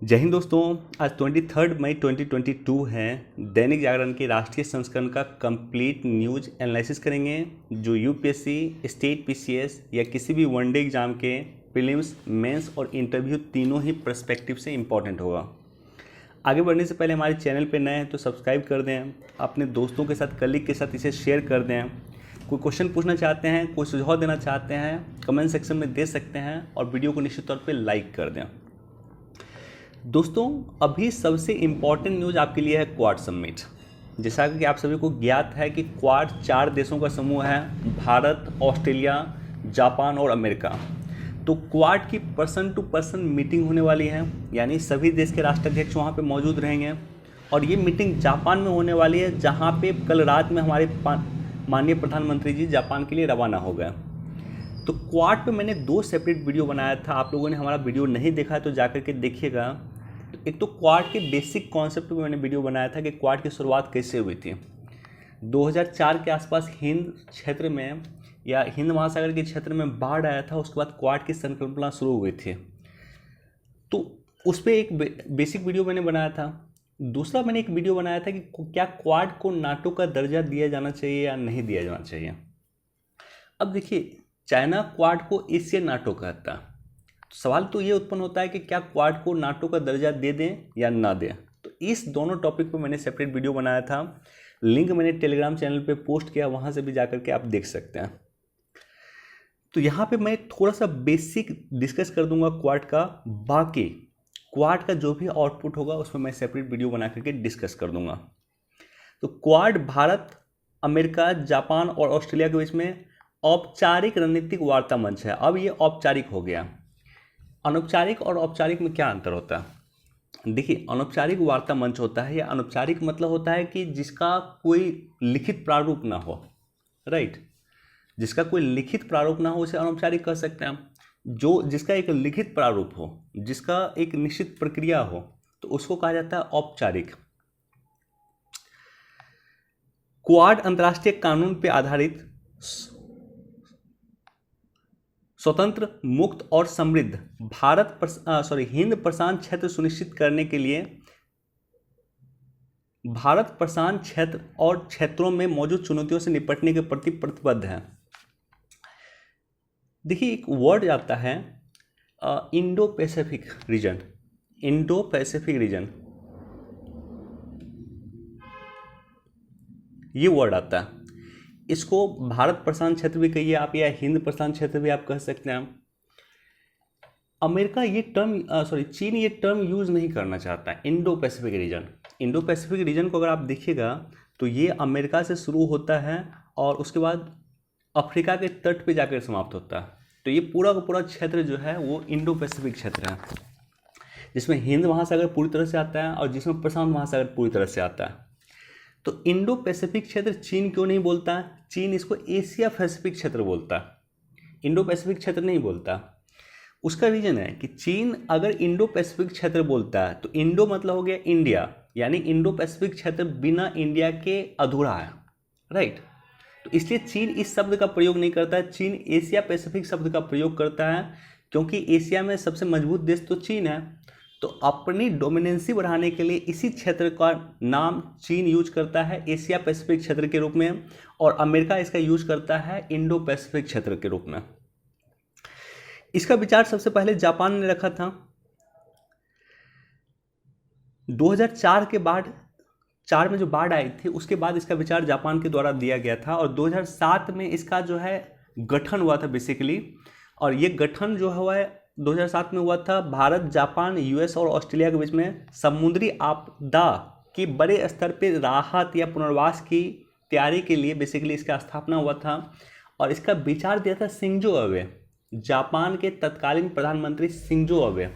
जय हिंद दोस्तों। आज 23 मई 2022 है। दैनिक जागरण के राष्ट्रीय संस्करण का कंप्लीट न्यूज एनालिसिस करेंगे जो यूपीएससी, स्टेट पीसीएस या किसी भी वनडे एग्जाम के प्रीलिम्स, मेंस और इंटरव्यू तीनों ही पर्सपेक्टिव से इम्पॉर्टेंट होगा। आगे बढ़ने से पहले हमारे चैनल पर नए हैं तो सब्सक्राइब कर दें, अपने दोस्तों के साथ, कलीग के साथ इसे शेयर कर दें। कोई क्वेश्चन पूछना चाहते हैं, कोई सुझाव देना चाहते हैं, कमेंट सेक्शन में दे सकते हैं और वीडियो को निश्चित तौर पर लाइक कर दें। दोस्तों, अभी सबसे इम्पॉर्टेंट न्यूज़ आपके लिए है क्वाड समिट। जैसा कि आप सभी को ज्ञात है कि क्वाड 4 देशों का समूह है, भारत, ऑस्ट्रेलिया, जापान और अमेरिका। तो क्वाड की पर्सन टू पर्सन मीटिंग होने वाली है, यानी सभी देश के राष्ट्राध्यक्ष वहाँ पे मौजूद रहेंगे और ये मीटिंग जापान में होने वाली है, जहाँ पे कल रात में हमारे माननीय प्रधानमंत्री जी जापान के लिए रवाना हो गए। तो क्वाड पे मैंने 2 सेपरेट वीडियो बनाया था। आप लोगों ने हमारा वीडियो नहीं देखा है तो जाकर के देखिएगा। तो एक तो क्वाड के बेसिक कॉन्सेप्ट पे मैंने वीडियो बनाया था कि क्वाड की शुरुआत कैसे हुई थी। 2004 के आसपास हिंद क्षेत्र में या हिंद महासागर के क्षेत्र में बाढ़ आया था, उसके बाद क्वाड की संकल्पना शुरू हुई थी। तो उस पर एक बेसिक वीडियो मैंने बनाया था। दूसरा मैंने एक वीडियो बनाया था कि क्या क्वाड को नाटो का दर्जा दिया जाना चाहिए या नहीं दिया जाना चाहिए। अब देखिए, चाइना क्वाड को एशियन नाटो कहता है। तो सवाल तो ये उत्पन्न होता है कि क्या क्वाड को नाटो का दर्जा दे दें या ना दें। तो इस दोनों टॉपिक पर मैंने सेपरेट वीडियो बनाया था। लिंक मैंने टेलीग्राम चैनल पे पोस्ट किया, वहाँ से भी जाकर के आप देख सकते हैं। तो यहाँ पे मैं थोड़ा सा बेसिक डिस्कस कर दूंगा क्वाड का। बाकी क्वाड का जो भी आउटपुट होगा उसमें मैं सेपरेट वीडियो बना करके डिस्कस कर दूंगा। तो क्वाड भारत, अमेरिका, जापान और ऑस्ट्रेलिया के बीच में औपचारिक रणनीतिक वार्ता मंच है। अब ये औपचारिक हो गया। अनौपचारिक और औपचारिक में क्या अंतर होता है? देखिए, अनौपचारिक वार्ता मंच होता है या अनौपचारिक मतलब होता है कि जिसका कोई लिखित प्रारूप ना हो, राइट। जिसका कोई लिखित प्रारूप ना हो उसे अनौपचारिक कह सकते हैं। जो जिसका एक लिखित प्रारूप हो, जिसका एक निश्चित प्रक्रिया हो, तो उसको कहा जाता है औपचारिक। क्वाड अंतर्राष्ट्रीय कानून पर आधारित स्वतंत्र, मुक्त और समृद्ध हिंद प्रशांत क्षेत्र सुनिश्चित करने के लिए भारत प्रशांत क्षेत्र और क्षेत्रों में मौजूद चुनौतियों से निपटने के प्रति प्रतिबद्ध है। देखिए, एक वर्ड आता है Indo Pacific region. Indo Pacific region, ये वर्ड आता है। इसको भारत प्रशांत क्षेत्र भी कहिए आप या हिंद प्रशांत क्षेत्र भी आप कह सकते हैं। अमेरिका ये टर्म चीन ये टर्म यूज़ नहीं करना चाहता है, Indo Pacific region. Indo Pacific region को अगर आप देखिएगा तो ये अमेरिका से शुरू होता है और उसके बाद अफ्रीका के तट पे जाकर समाप्त होता है। तो ये पूरा का पूरा क्षेत्र जो है वो इंडो पैसिफिक क्षेत्र है, जिसमें हिंद महासागर पूरी तरह से आता है और जिसमें प्रशांत महासागर पूरी तरह से आता है। तो इंडो पैसिफिक क्षेत्र चीन क्यों नहीं बोलता है? चीन इसको एशिया पैसिफिक क्षेत्र बोलता है, इंडो पैसिफिक क्षेत्र नहीं बोलता। उसका रीजन है कि चीन अगर इंडो पैसिफिक क्षेत्र बोलता है तो इंडो मतलब हो गया इंडिया, यानी इंडो पैसिफिक क्षेत्र बिना इंडिया के अधूरा है, राइट। तो इसलिए चीन इस शब्द का प्रयोग नहीं करता है, चीन एशिया पैसिफिक शब्द का प्रयोग करता है, क्योंकि एशिया में सबसे मजबूत देश तो चीन है। तो अपनी डोमिनेंसी बढ़ाने के लिए इसी क्षेत्र का नाम चीन यूज करता है एशिया पैसिफिक क्षेत्र के रूप में, और अमेरिका इसका यूज करता है इंडो पैसिफिक क्षेत्र के रूप में। इसका विचार सबसे पहले जापान ने रखा था। 2004 के बाद 4 में जो बाढ़ आई थी उसके बाद इसका विचार जापान के द्वारा दिया गया था और 2007 में इसका जो है गठन हुआ था बेसिकली। और ये गठन जो हुआ है 2007 में हुआ था भारत, जापान, यूएस और ऑस्ट्रेलिया के बीच में समुद्री आपदा की बड़े स्तर पर राहत या पुनर्वास की तैयारी के लिए बेसिकली इसका स्थापना हुआ था। और इसका विचार दिया था शिंजो अबे, जापान के तत्कालीन प्रधानमंत्री शिंजो अबे।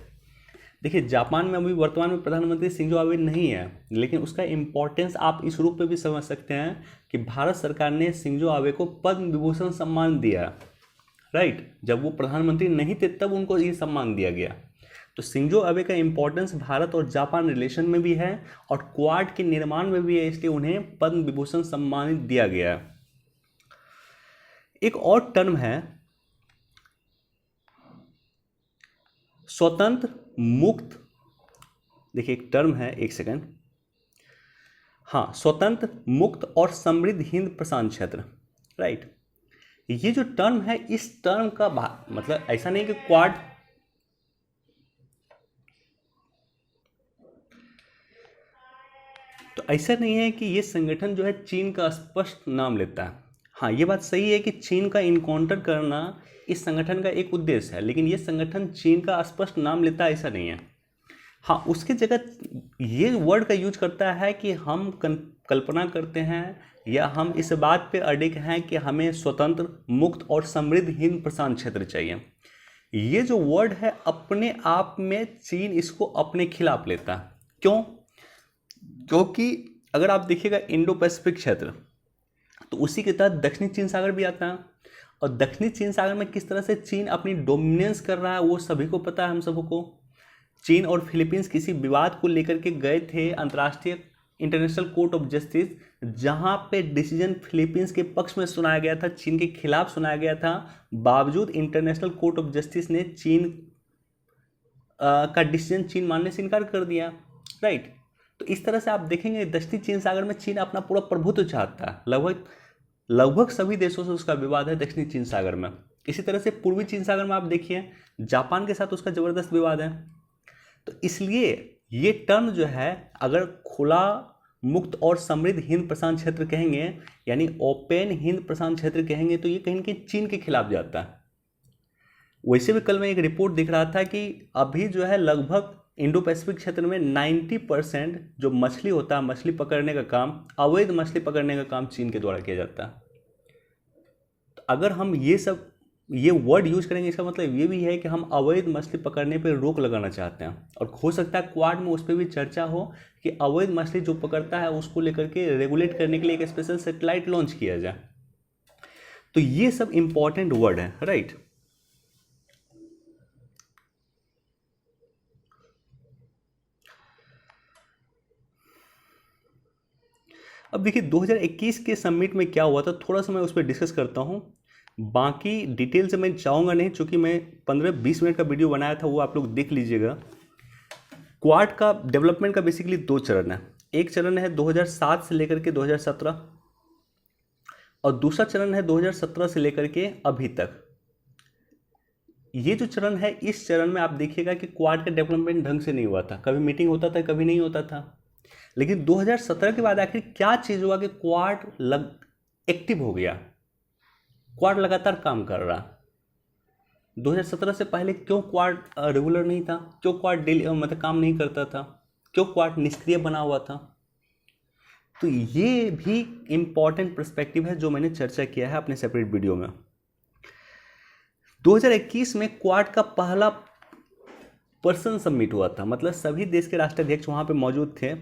देखिए, जापान में अभी वर्तमान में प्रधानमंत्री शिंजो अबे नहीं है, लेकिन उसका इम्पोर्टेंस आप इस रूप में भी समझ सकते हैं कि भारत सरकार ने शिंजो अबे को पद्म विभूषण सम्मान दिया, राइट। जब वो प्रधानमंत्री नहीं थे तब उनको ये सम्मान दिया गया। तो शिंजो अबे का इम्पोर्टेंस भारत और जापान रिलेशन में भी है और क्वाड के निर्माण में भी है, इसलिए उन्हें पद्म विभूषण सम्मानित दिया गया। एक और टर्म है स्वतंत्र, मुक्त देखिए एक टर्म है, एक सेकंड, हाँ, स्वतंत्र मुक्त और समृद्ध हिंद प्रशांत क्षेत्र, राइट। ये जो टर्म है, इस टर्म का मतलब ऐसा नहीं कि क्वाड, तो ऐसा नहीं है कि ये संगठन जो है चीन का स्पष्ट नाम लेता है। हाँ, ये बात सही है कि चीन का इनकाउंटर करना इस संगठन का एक उद्देश्य है, लेकिन ये संगठन चीन का स्पष्ट नाम लेता है ऐसा नहीं है। हाँ, उसके जगह ये वर्ड का यूज करता है कि हम कल्पना करते हैं या हम इस बात पे अडिग हैं कि हमें स्वतंत्र मुक्त और समृद्ध हिंद प्रशांत क्षेत्र चाहिए। ये जो वर्ड है अपने आप में चीन इसको अपने खिलाफ लेता है। क्यों? क्योंकि अगर आप देखिएगा इंडो पैसिफिक क्षेत्र, तो उसी के तहत दक्षिणी चीन सागर भी आता है, और दक्षिणी चीन सागर में किस तरह से चीन अपनी डोमिनेंस कर रहा है वो सभी को पता है, हम सबको। चीन और फिलीपींस किसी विवाद को लेकर के गए थे अंतर्राष्ट्रीय इंटरनेशनल कोर्ट ऑफ जस्टिस, जहां पे डिसीजन फिलीपींस के पक्ष में सुनाया गया था, चीन के खिलाफ सुनाया गया था। बावजूद इंटरनेशनल कोर्ट ऑफ जस्टिस ने चीन का डिसीजन चीन मानने से इनकार कर दिया, राइट। तो इस तरह से आप देखेंगे दक्षिणी चीन सागर में चीन अपना पूरा प्रभुत्व चाहता है। लगभग सभी देशों से उसका विवाद है दक्षिणी चीन सागर में। इसी तरह से पूर्वी चीन सागर में आप देखिए जापान के साथ उसका जबरदस्त विवाद है। तो इसलिए ये टर्म जो है, अगर खुला मुक्त और समृद्ध हिंद प्रशांत क्षेत्र कहेंगे, यानी ओपन हिंद प्रशांत क्षेत्र कहेंगे, तो ये कहीं ना कहीं चीन के खिलाफ जाता है। वैसे भी कल मैं एक रिपोर्ट दिख रहा था कि अभी जो है लगभग इंडो पैसिफिक क्षेत्र में 90% जो मछली होता है, मछली पकड़ने का काम, अवैध मछली पकड़ने का काम चीन के द्वारा किया जाता है। तो अगर हम ये वर्ड यूज करेंगे, इसका मतलब ये भी है कि हम अवैध मछली पकड़ने पर रोक लगाना चाहते हैं, और हो सकता है क्वाड में उस पर भी चर्चा हो कि अवैध मछली जो पकड़ता है उसको लेकर के रेगुलेट करने के लिए एक स्पेशल सैटेलाइट लॉन्च किया जाए। तो ये सब इंपॉर्टेंट वर्ड है, राइट। अब देखिए 2021 के समिट में क्या हुआ था, थोड़ा सा मैं उस पर डिस्कस करता हूँ। बाकी डिटेल से मैं चाहूँगा नहीं, चूँकि मैं 15-20 मिनट का वीडियो बनाया था, वो आप लोग देख लीजिएगा। क्वाड का डेवलपमेंट का बेसिकली 2 चरण है। एक चरण है 2007 से लेकर के 2017, और दूसरा चरण है 2017 से लेकर के अभी तक। ये जो चरण है, इस चरण में आप देखिएगा कि क्वाड का डेवलपमेंट ढंग से नहीं हुआ था, कभी मीटिंग होता था, कभी नहीं होता था। लेकिन 2017 के बाद आखिर क्या चीज़ हुआ कि क्वाड एक्टिव हो गया, क्वाड लगातार काम कर रहा। 2017 से पहले क्यों क्वाड रेगुलर नहीं था, क्यों क्वाड मतलब काम नहीं करता था, क्यों क्वाड निष्क्रिय बना हुआ था? तो ये भी इम्पॉर्टेंट पर्सपेक्टिव है जो मैंने चर्चा किया है अपने सेपरेट वीडियो में। 2021 में क्वाड का पहला पर्सन समिट हुआ था, मतलब सभी देश के राष्ट्राध्यक्ष वहाँ पे मौजूद थे।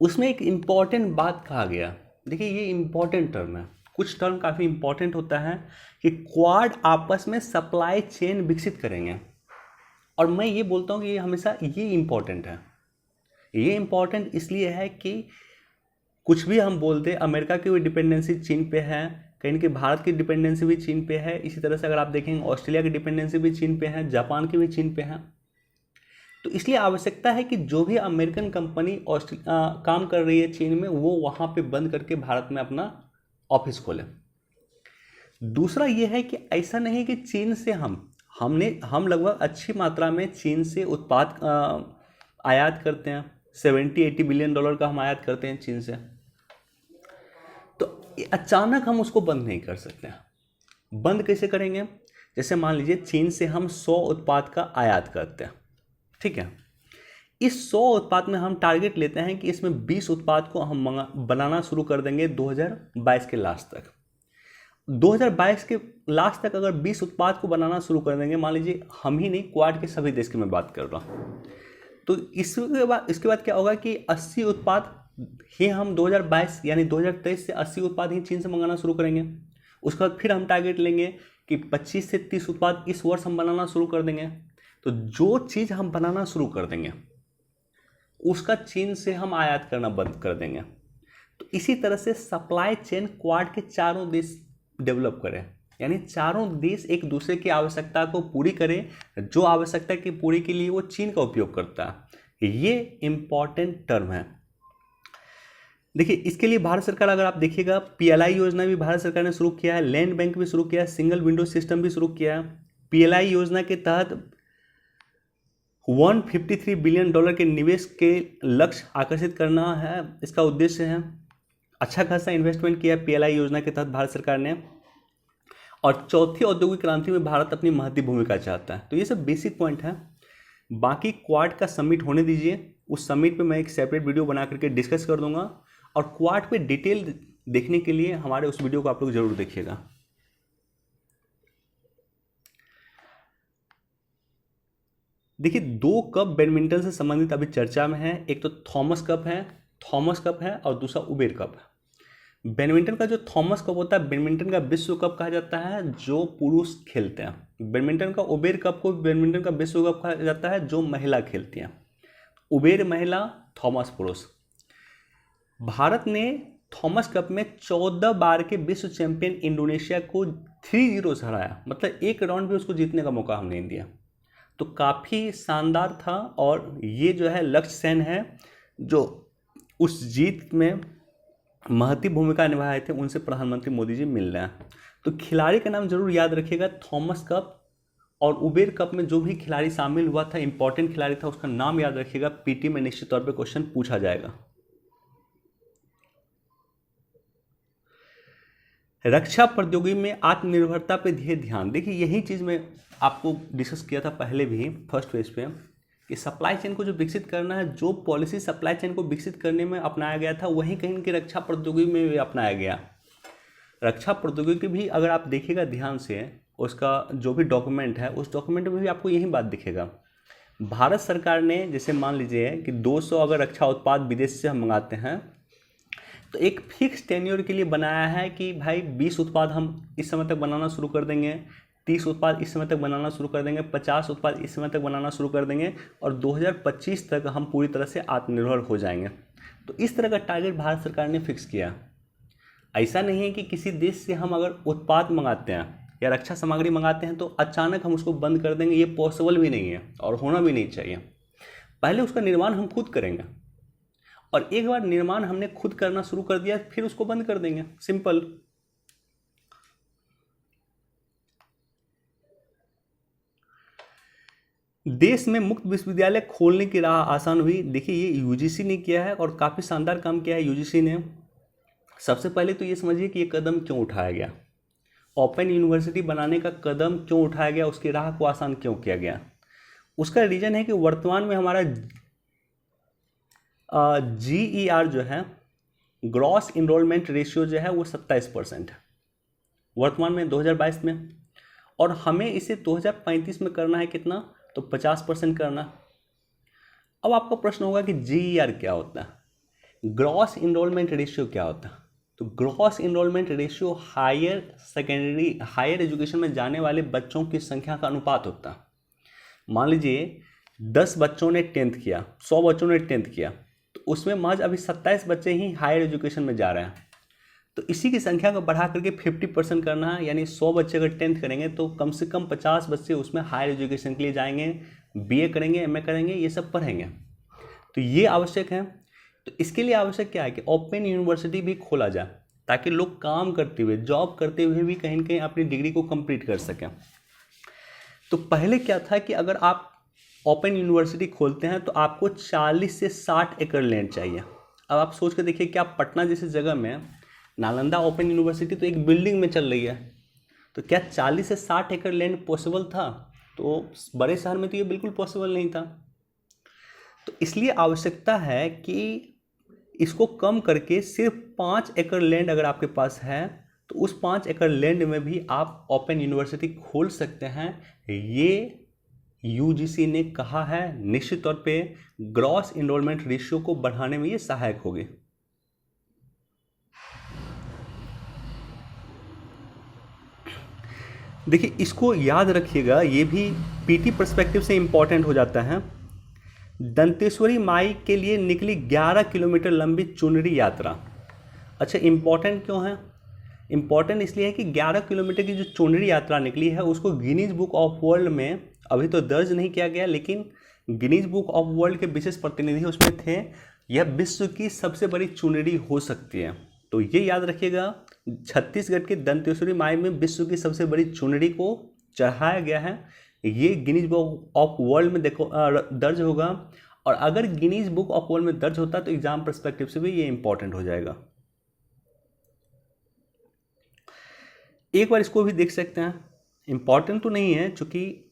उसमें एक इम्पॉर्टेंट बात कहा गया, देखिए ये इम्पॉर्टेंट टर्म है, कुछ टर्म काफ़ी इम्पॉर्टेंट होता है कि क्वाड आपस में सप्लाई चेन विकसित करेंगे। और मैं ये बोलता हूँ कि ये हमेशा ये इम्पॉर्टेंट है। ये इम्पॉर्टेंट इसलिए है कि कुछ भी हम बोलते, अमेरिका की भी डिपेंडेंसी चीन पे है, कहीं ना कहीं भारत की डिपेंडेंसी भी चीन पे है। इसी तरह से अगर आप देखेंगे ऑस्ट्रेलिया की डिपेंडेंसी भी चीन पे है, जापान की भी चीन पे है। तो इसलिए आवश्यकता है कि जो भी अमेरिकन कंपनी काम कर रही है चीन में, वो वहाँ पे बंद करके भारत में अपना ऑफिस खोले। दूसरा ये है कि ऐसा नहीं कि चीन से हम लगभग अच्छी मात्रा में चीन से उत्पाद आयात करते हैं, 70-80 बिलियन डॉलर का हम आयात करते हैं चीन से। तो अचानक हम उसको बंद नहीं कर सकते हैं। बंद कैसे करेंगे? जैसे मान लीजिए चीन से हम 100 उत्पाद का आयात करते हैं, ठीक है। इस 100 उत्पाद में हम टारगेट लेते हैं कि इसमें 20 उत्पाद को हम बनाना शुरू कर देंगे 2022 के लास्ट तक। 2022 के लास्ट तक अगर 20 उत्पाद को बनाना शुरू कर देंगे, मान लीजिए हम ही नहीं, क्वाड के सभी देश की मैं बात कर रहा हूँ, तो इसके बाद क्या होगा कि 80 उत्पाद ही हम 2022 यानी 2023 से 80 उत्पाद ही चीन से मंगाना शुरू करेंगे। उसके बाद फिर हम टारगेट लेंगे कि 25 से 30 उत्पाद इस वर्ष हम बनाना शुरू कर देंगे। तो जो चीज़ हम बनाना शुरू कर देंगे उसका चीन से हम आयात करना बंद कर देंगे। तो इसी तरह से सप्लाई चेन क्वाड के चारों देश डेवलप करें, यानी चारों देश एक दूसरे की आवश्यकता को पूरी करें। जो आवश्यकता की पूरी के लिए वो चीन का उपयोग करता है, ये इम्पॉर्टेंट टर्म है। देखिए इसके लिए भारत सरकार, अगर आप देखिएगा, पीएलआई योजना भी भारत सरकार ने शुरू किया है, लैंड बैंक भी शुरू किया है, सिंगल विंडो सिस्टम भी शुरू किया है। पीएलआई योजना के तहत $153 बिलियन के निवेश के लक्ष्य आकर्षित करना है, इसका उद्देश्य है। अच्छा खासा इन्वेस्टमेंट किया है पीएलआई योजना के तहत भारत सरकार ने। और चौथी औद्योगिक क्रांति में भारत अपनी महत्वपूर्ण भूमिका चाहता है। तो ये सब बेसिक पॉइंट है। बाकी क्वाड का समिट होने दीजिए, उस समिट पे मैं एक सेपरेट वीडियो बना करके डिस्कस कर दूंगा। और क्वाड पे डिटेल देखने के लिए हमारे उस वीडियो को आप लोग जरूर देखिएगा। देखिए 2 कप बैडमिंटन से संबंधित अभी चर्चा में है। एक तो थॉमस कप है और दूसरा उबेर कप है। बैडमिंटन का जो थॉमस कप होता है, बैडमिंटन का विश्व कप कहा जाता है, जो पुरुष खेलते हैं। बैडमिंटन का उबेर कप को बैडमिंटन का विश्व कप कहा जाता है, जो महिला खेलती हैं। उबेर महिला, थॉमस पुरुष। भारत ने थॉमस कप में 14 बार के विश्व चैंपियन इंडोनेशिया को 3-0 से हराया। मतलब एक राउंड भी उसको जीतने का मौका हमने नहीं दिया। तो काफ़ी शानदार था। और ये जो है लक्ष्य सेन है, जो उस जीत में महत्वपूर्ण भूमिका निभाए थे, उनसे प्रधानमंत्री मोदी जी मिल रहे हैं। तो खिलाड़ी का नाम जरूर याद रखिएगा। थॉमस कप और उबेर कप में जो भी खिलाड़ी शामिल हुआ था, इंपॉर्टेंट खिलाड़ी था, उसका नाम याद रखिएगा। पीटी में निश्चित तौर पे क्वेश्चन पूछा जाएगा। रक्षा प्रौद्योगिकी में आत्मनिर्भरता पे दिए ध्यान। देखिए यही चीज़ मैं आपको डिस्कस किया था पहले भी फर्स्ट पेज पे, कि सप्लाई चेन को जो विकसित करना है, जो पॉलिसी सप्लाई चेन को विकसित करने में अपनाया गया था, वहीं कहीं की रक्षा प्रौद्योगिकी में भी अपनाया गया। रक्षा प्रौद्योगिकी भी अगर आप देखिएगा ध्यान से, उसका जो भी डॉक्यूमेंट है, उस डॉक्यूमेंट में भी आपको यही बात दिखेगा। भारत सरकार ने जैसे मान लीजिए कि 200 अगर रक्षा उत्पाद विदेश से हम मंगाते हैं, तो एक फिक्स टेन्योर के लिए बनाया है कि भाई 20 उत्पाद हम इस समय तक बनाना शुरू कर देंगे, 30 उत्पाद इस समय तक बनाना शुरू कर देंगे, 50 उत्पाद इस समय तक बनाना शुरू कर देंगे, और 2025 तक हम पूरी तरह से आत्मनिर्भर हो जाएंगे। तो इस तरह का टारगेट भारत सरकार ने फिक्स किया। ऐसा नहीं है कि किसी देश से हम अगर उत्पाद मंगाते हैं या रक्षा सामग्री मंगाते हैं तो अचानक हम उसको बंद कर देंगे। ये पॉसिबल भी नहीं है और होना भी नहीं चाहिए। पहले उसका निर्माण हम खुद करेंगे, और एक बार निर्माण हमने खुद करना शुरू कर दिया, फिर उसको बंद कर देंगे। सिंपल। देश में मुक्त विश्वविद्यालय खोलने की राह आसान हुई। देखिए ये यूजीसी ने किया है और काफ़ी शानदार काम किया है यूजीसी ने। सबसे पहले तो ये समझिए कि ये कदम क्यों उठाया गया, ओपन यूनिवर्सिटी बनाने का कदम क्यों उठाया गया, उसकी राह को आसान क्यों किया गया। उसका रीज़न है कि वर्तमान में हमारा GER जो है, ग्रॉस इनरोलमेंट रेशियो जो है, वो 27% है वर्तमान में 2022 में, और हमें इसे 2035 में करना है कितना, तो 50% करना। अब आपका प्रश्न होगा कि GER क्या होता है, ग्रॉस इनरोलमेंट रेशियो क्या होता है। तो gross enrolment ratio higher education में जाने वाले बच्चों की संख्या का अनुपात होता है। मान लीजिए 10 बच्चों ने 10th किया, 100 बच्चों ने 10th किया, तो उसमें महज अभी 27 बच्चे ही हायर एजुकेशन में जा रहे हैं। तो इसी की संख्या को बढ़ा करके 50% करना है, यानी 100 बच्चे अगर 10th करेंगे तो कम से कम 50 बच्चे उसमें हायर एजुकेशन के लिए जाएंगे, BA करेंगे, MA करेंगे, ये सब पढ़ेंगे। तो ये आवश्यक है। तो इसके लिए आवश्यक क्या है कि ओपन यूनिवर्सिटी भी खोला जाए, ताकि लोग काम करते हुए, जॉब करते हुए भी कहीं न कहीं अपनी डिग्री को कंप्लीट कर सकें। तो पहले क्या था कि अगर आप ओपन यूनिवर्सिटी खोलते हैं तो आपको 40 से 60 एकड़ लैंड चाहिए। अब आप सोच के देखिए कि आप पटना जैसी जगह में, नालंदा ओपन यूनिवर्सिटी तो एक बिल्डिंग में चल रही है, तो क्या 40 से 60 एकड़ लैंड पॉसिबल था? तो बड़े शहर में तो ये बिल्कुल पॉसिबल नहीं था। तो इसलिए आवश्यकता है कि इसको कम करके सिर्फ 5 एकड़ लैंड अगर आपके पास है, तो उस 5 एकड़ लैंड में भी आप ओपन यूनिवर्सिटी खोल सकते हैं। ये यूजीसी ने कहा है, निश्चित तौर पे ग्रॉस इनरोलमेंट रेशियो को बढ़ाने में ये सहायक होगी। देखिए इसको याद रखिएगा, ये भी पीटी पर्सपेक्टिव से इंपॉर्टेंट हो जाता है। दंतेश्वरी माई के लिए निकली 11 किलोमीटर लंबी चुनरी यात्रा। अच्छा, इंपॉर्टेंट क्यों है? इंपॉर्टेंट इसलिए है कि 11 किलोमीटर की जो चुनरी यात्रा निकली है, उसको गिनीज बुक ऑफ वर्ल्ड में अभी तो दर्ज नहीं किया गया, लेकिन गिनीज बुक ऑफ वर्ल्ड के विशेष प्रतिनिधि उसमें थे। यह विश्व की सबसे बड़ी चुनरी हो सकती है। तो ये याद रखिएगा, छत्तीसगढ़ के दंतेश्वरी माई में विश्व की सबसे बड़ी चुनरी को चढ़ाया गया है। ये गिनीज बुक ऑफ वर्ल्ड में देखो दर्ज होगा। और अगर गिनीज बुक ऑफ वर्ल्ड में दर्ज होता है तो एग्जाम पर्सपेक्टिव से भी ये इंपॉर्टेंट हो जाएगा। एक बार इसको भी देख सकते हैं, इंपॉर्टेंट तो नहीं है चूंकि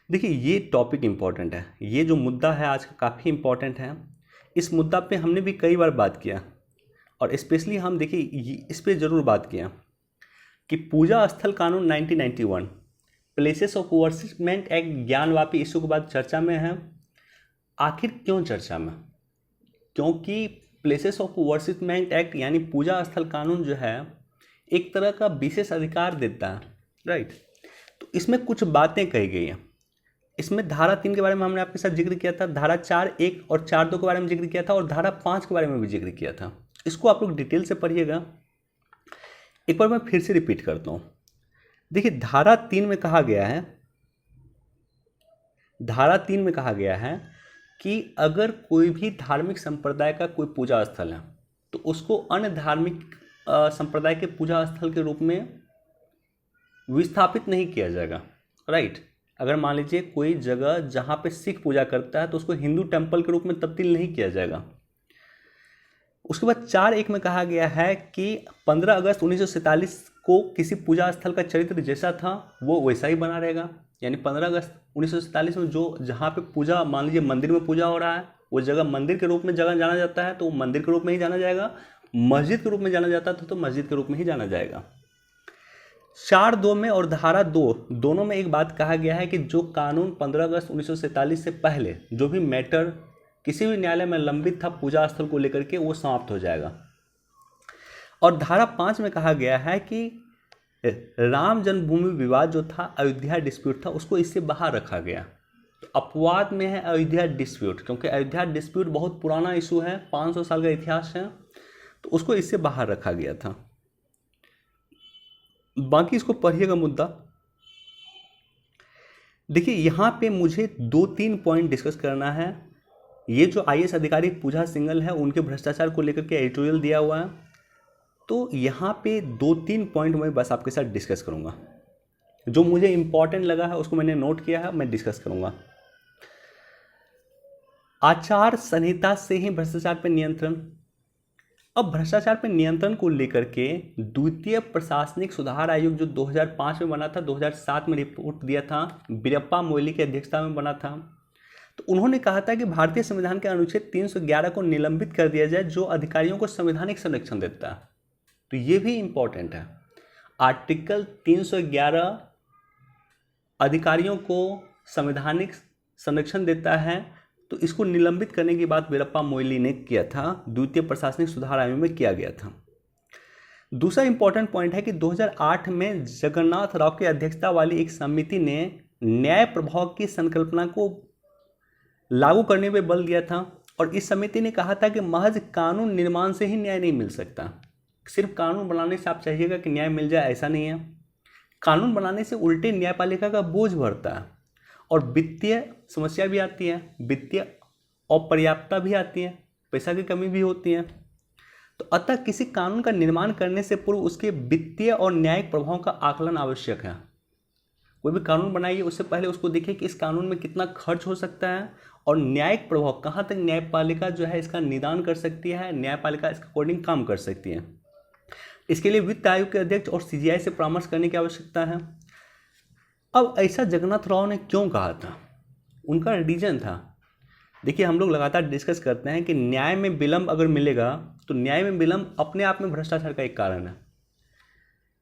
देखिए ये टॉपिक इंपॉर्टेंट है, ये जो मुद्दा है आज का काफ़ी इंपॉर्टेंट है। इस मुद्दा पे हमने भी कई बार बात किया और स्पेशली हम देखिए इस पे ज़रूर बात किया कि पूजा स्थल कानून 1991, places of worshipment act Gyanvapi issue के बाद चर्चा में है। आखिर क्यों चर्चा में? क्योंकि प्लेसेस ऑफ वर्शिपमेंट एक्ट यानी पूजा स्थल कानून जो है एक तरह का विशेष अधिकार देता है, राइट। तो इसमें कुछ बातें कही गई हैं। इसमें धारा 3 के बारे में हमने आपके साथ जिक्र किया था, धारा 4(1) और 4(2) के बारे में जिक्र किया था और धारा 5 के बारे में भी जिक्र किया था। इसको आप लोग डिटेल से पढ़िएगा। एक बार मैं फिर से रिपीट करता हूँ। देखिए धारा 3 में कहा गया है, धारा 3 में कहा गया है कि अगर कोई भी धार्मिक संप्रदाय का कोई पूजा स्थल है तो उसको अन्य धार्मिक संप्रदाय के पूजा स्थल के रूप में विस्थापित नहीं किया जाएगा, राइट। अगर मान लीजिए कोई जगह जहाँ पे सिख पूजा करता है तो उसको हिंदू टेम्पल के रूप में तब्दील नहीं किया जाएगा। उसके बाद 4(1) में कहा गया है कि 15 अगस्त 1947 को किसी पूजा स्थल का चरित्र जैसा था वो वैसा ही बना रहेगा। यानी 15 अगस्त 1947 में जो जहाँ पे पूजा, मान लीजिए मंदिर में पूजा हो रहा है, वो जगह मंदिर के रूप में जगह जाना जाता है तो मंदिर के रूप में ही जाना जाएगा। मस्जिद के रूप में जाना जाता था तो मस्जिद के रूप में ही जाना जाएगा। 4(2) में और धारा 2 दोनों में एक बात कहा गया है कि जो कानून 15 अगस्त 1947 से पहले जो भी मैटर किसी भी न्यायालय में लंबित था पूजा स्थल को लेकर के वो समाप्त हो जाएगा। और धारा 5 में कहा गया है कि राम जन्मभूमि विवाद जो था, अयोध्या डिस्प्यूट था, उसको इससे बाहर रखा गया। तो अपवाद में है अयोध्या डिस्प्यूट, क्योंकि अयोध्या डिस्प्यूट बहुत पुराना इशू है, 500 साल का इतिहास है, तो उसको इससे बाहर रखा गया था। बाकी इसको पढ़िएगा मुद्दा। देखिए यहाँ पे मुझे 2-3 पॉइंट डिस्कस करना है। ये जो IAS अधिकारी पूजा सिंघल है उनके भ्रष्टाचार को लेकर के एडिटोरियल दिया हुआ है, तो यहाँ पे 2-3 पॉइंट मैं बस आपके साथ डिस्कस करूँगा। जो मुझे इंपॉर्टेंट लगा है उसको मैंने नोट किया है, मैं डिस्कस करूँगा। आचार संहिता से ही भ्रष्टाचार पर नियंत्रण। अब भ्रष्टाचार पर नियंत्रण को लेकर के द्वितीय प्रशासनिक सुधार आयोग जो 2005 में बना था, 2007 में रिपोर्ट दिया था, वीरप्पा मोइली की अध्यक्षता में बना था। तो उन्होंने कहा था कि भारतीय संविधान के अनुच्छेद 311 को निलंबित कर दिया जाए जो अधिकारियों को संवैधानिक संरक्षण देता है। तो ये भी इंपॉर्टेंट है। आर्टिकल 311 अधिकारियों को संवैधानिक संरक्षण देता है, तो इसको निलंबित करने की बात वीरप्पा मोइली ने किया था, द्वितीय प्रशासनिक सुधार आयोग में किया गया था। दूसरा इंपॉर्टेंट पॉइंट है कि 2008 में जगन्नाथ राव की अध्यक्षता वाली एक समिति ने न्याय प्रभाव की संकल्पना को लागू करने पर बल दिया था और इस समिति ने कहा था कि महज कानून निर्माण से ही न्याय नहीं मिल सकता। सिर्फ कानून बनाने से आप चाहिएगा कि न्याय मिल जाए, ऐसा नहीं है। कानून बनाने से उल्टे न्यायपालिका का बोझ बढ़ता है और वित्तीय समस्या भी आती है, वित्तीय अपर्याप्तता भी आती है, पैसा की कमी भी होती है। तो अतः किसी कानून का निर्माण करने से पूर्व उसके वित्तीय और न्यायिक प्रभाव का आकलन आवश्यक है। कोई भी कानून बनाइए उससे पहले उसको देखिए कि इस कानून में कितना खर्च हो सकता है और न्यायिक प्रभाव कहाँ तक न्यायपालिका जो है इसका निदान कर सकती है, न्यायपालिका इसके अकॉर्डिंग काम कर सकती है। इसके लिए वित्त आयोग के अध्यक्ष और CGI से परामर्श करने की आवश्यकता है। अब ऐसा जगन्नाथ राव ने क्यों कहा था? उनका रीजन था। देखिए हम लोग लगातार डिस्कस करते हैं कि न्याय में विलंब अगर मिलेगा तो न्याय में विलंब अपने आप में भ्रष्टाचार का एक कारण है,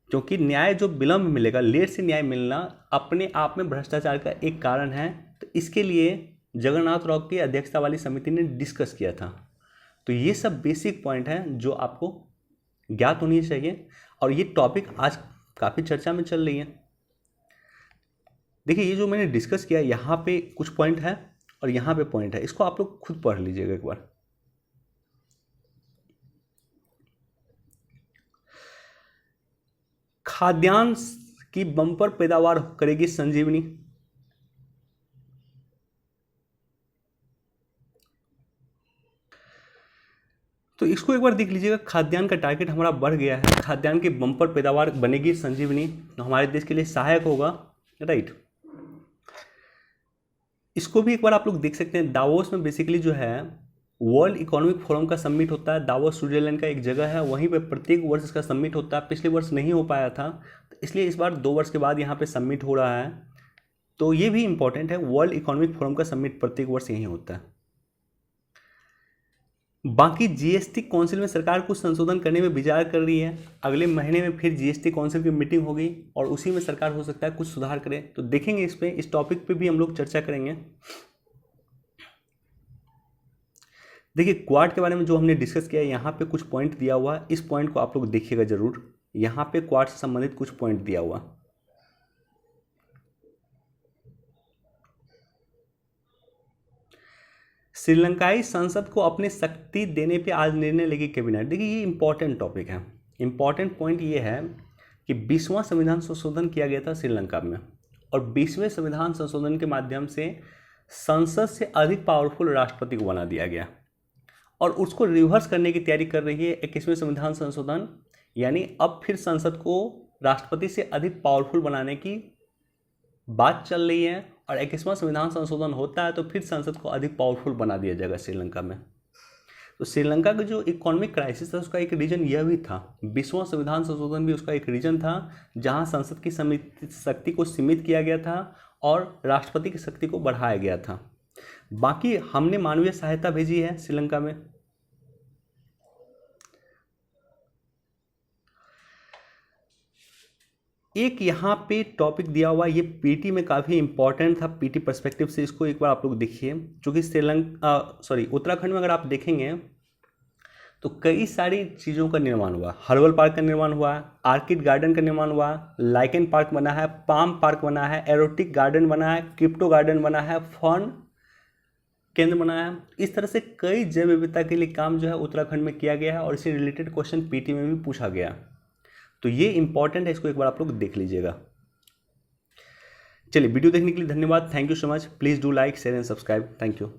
क्योंकि न्याय जो विलंब मिलेगा, लेट से न्याय मिलना अपने आप में भ्रष्टाचार का एक कारण है। तो इसके लिए जगन्नाथ राव की अध्यक्षता वाली समिति ने डिस्कस किया था। तो ये सब बेसिक पॉइंट हैं जो आपको ज्ञात होनी चाहिए और ये टॉपिक आज काफ़ी चर्चा में चल रही है। देखिए ये जो मैंने डिस्कस किया, यहाँ पे कुछ पॉइंट है और यहाँ पे पॉइंट है, इसको आप लोग खुद पढ़ लीजिएगा एक बार। खाद्यान्न की बम्पर पैदावार करेगी संजीवनी। तो इसको एक बार देख लीजिएगा, खाद्यान्न का टारगेट हमारा बढ़ गया है, खाद्यान्न की बम्पर पैदावार बनेगी संजीवनी, तो हमारे देश के लिए सहायक होगा, राइट। इसको भी एक बार आप लोग देख सकते हैं, दावोस में बेसिकली जो है वर्ल्ड इकोनॉमिक फोरम का समिट होता है, दावोस स्विट्जरलैंड का एक जगह है, वहीं पे प्रत्येक वर्ष इसका समिट होता है। पिछले वर्ष नहीं हो पाया था, तो इसलिए इस बार 2 वर्ष के बाद यहाँ पे समिट हो रहा है। तो ये भी इंपॉर्टेंट है, वर्ल्ड इकोनॉमिक फोरम का समिट प्रत्येक वर्ष यहीं होता है। बाकी जीएसटी काउंसिल में सरकार कुछ संशोधन करने में विचार कर रही है, अगले महीने में फिर जीएसटी काउंसिल की मीटिंग होगी और उसी में सरकार हो सकता है कुछ सुधार करे, तो देखेंगे इस पे, इस टॉपिक पे भी हम लोग चर्चा करेंगे। देखिए क्वाड के बारे में जो हमने डिस्कस किया है, यहाँ पे कुछ पॉइंट दिया हुआ है, इस पॉइंट को आप लोग देखिएगा जरूर, यहाँ पे क्वाड से संबंधित कुछ पॉइंट दिया हुआ। श्रीलंकाई संसद को अपनी शक्ति देने पे आज निर्णय लेगी कैबिनेट। देखिए ये इंपॉर्टेंट टॉपिक है, इंपॉर्टेंट पॉइंट ये है कि 20वां संविधान संशोधन किया गया था श्रीलंका में, और 20वें संविधान संशोधन के माध्यम से संसद से अधिक पावरफुल राष्ट्रपति को बना दिया गया, और उसको रिवर्स करने की तैयारी कर रही है 21वें संविधान संशोधन, यानी अब फिर संसद को राष्ट्रपति से अधिक पावरफुल बनाने की बात चल रही है, और 21वां संविधान संशोधन होता है तो फिर संसद को अधिक पावरफुल बना दिया जाएगा श्रीलंका में। तो श्रीलंका का जो इकोनॉमिक क्राइसिस था उसका एक रीजन यह भी था, 20वां संविधान संशोधन भी उसका एक रीजन था, जहां संसद की शक्ति को सीमित किया गया था और राष्ट्रपति की शक्ति को बढ़ाया गया था। बाकी हमने मानवीय सहायता भेजी है श्रीलंका में। एक यहाँ पे टॉपिक दिया हुआ, ये पीटी में काफ़ी इंपॉर्टेंट था, पीटी पर्सपेक्टिव से इसको एक बार आप लोग देखिए, क्योंकि उत्तराखंड में अगर आप देखेंगे तो कई सारी चीज़ों का निर्माण हुआ, हर्बल पार्क का निर्माण हुआ, आर्किड गार्डन का निर्माण हुआ, लाइकेन पार्क बना है, पाम पार्क बना है, एरोटिक गार्डन बना है, क्रिप्टो गार्डन बना है, फन केंद्र बना है। इस तरह से कई जैव विविधता के लिए काम जो है उत्तराखंड में किया गया है, और इससे रिलेटेड क्वेश्चन पीटी में भी पूछा गया, तो ये इंपॉर्टेंट है, इसको एक बार आप लोग देख लीजिएगा। चलिए वीडियो देखने के लिए धन्यवाद, thank you so much, please do like share and subscribe, thank you.